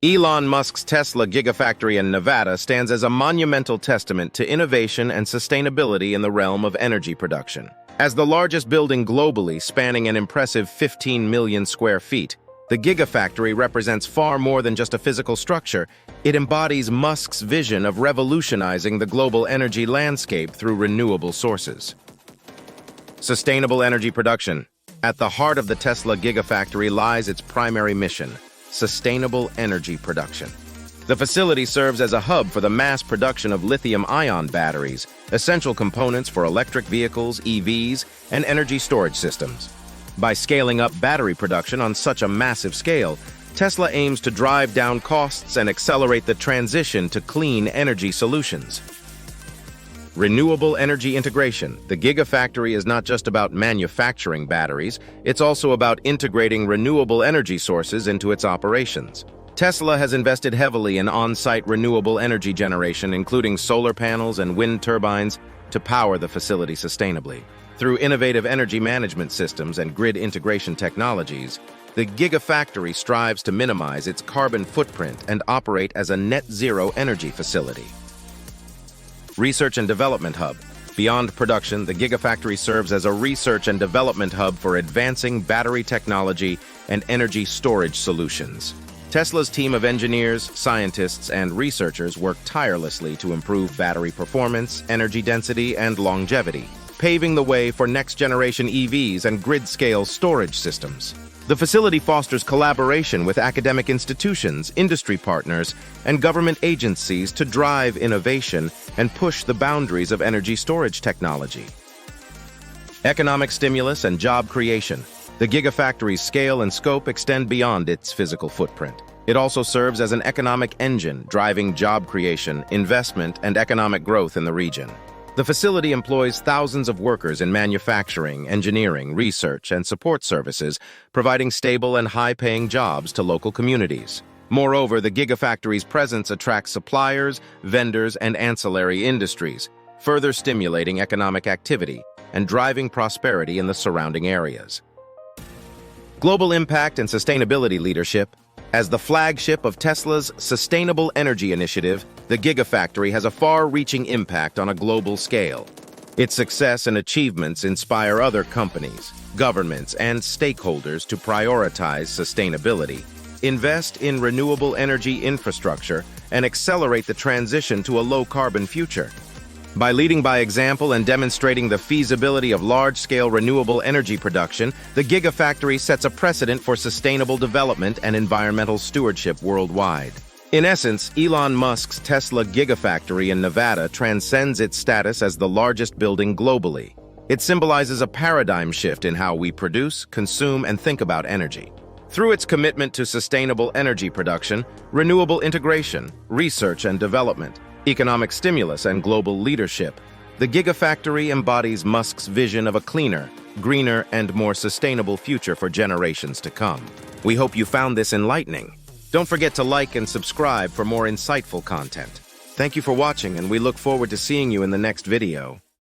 Elon Musk's Tesla Gigafactory in Nevada stands as a monumental testament to innovation and sustainability in the realm of energy production. As the largest building globally, spanning an impressive 15 million square feet, the Gigafactory represents far more than just a physical structure. It embodies Musk's vision of revolutionizing the global energy landscape through renewable sources. Sustainable energy production. At the heart of the Tesla Gigafactory lies its primary mission: sustainable energy production. The facility serves as a hub for the mass production of lithium-ion batteries, essential components for electric vehicles, EVs, and energy storage systems. By scaling up battery production on such a massive scale, Tesla aims to drive down costs and accelerate the transition to clean energy solutions. Renewable energy integration. The Gigafactory is not just about manufacturing batteries, it's also about integrating renewable energy sources into its operations. Tesla has invested heavily in on-site renewable energy generation, including solar panels and wind turbines, to power the facility sustainably. Through innovative energy management systems and grid integration technologies, the Gigafactory strives to minimize its carbon footprint and operate as a net-zero energy facility. Research and Development Hub. Beyond production, the Gigafactory serves as a research and development hub for advancing battery technology and energy storage solutions. Tesla's team of engineers, scientists, and researchers work tirelessly to improve battery performance, energy density, and longevity, paving the way for next-generation EVs and grid-scale storage systems. The facility fosters collaboration with academic institutions, industry partners, and government agencies to drive innovation and push the boundaries of energy storage technology. Economic stimulus and job creation. The Gigafactory's scale and scope extend beyond its physical footprint. It also serves as an economic engine, driving job creation, investment, and economic growth in the region. The facility employs thousands of workers in manufacturing, engineering, research, and support services, providing stable and high-paying jobs to local communities. Moreover, the Gigafactory's presence attracts suppliers, vendors, and ancillary industries, further stimulating economic activity and driving prosperity in the surrounding areas. Global impact and sustainability leadership. As the flagship of Tesla's sustainable energy initiative, the Gigafactory has a far-reaching impact on a global scale. Its success and achievements inspire other companies, governments, and stakeholders to prioritize sustainability, invest in renewable energy infrastructure, and accelerate the transition to a low-carbon future. By leading by example and demonstrating the feasibility of large-scale renewable energy production, the Gigafactory sets a precedent for sustainable development and environmental stewardship worldwide. In essence, Elon Musk's Tesla Gigafactory in Nevada transcends its status as the largest building globally. It symbolizes a paradigm shift in how we produce, consume, and think about energy. Through its commitment to sustainable energy production, renewable integration, research and development, economic stimulus, and global leadership, the Gigafactory embodies Musk's vision of a cleaner, greener, and more sustainable future for generations to come. We hope you found this enlightening. Don't forget to like and subscribe for more insightful content. Thank you for watching, and we look forward to seeing you in the next video.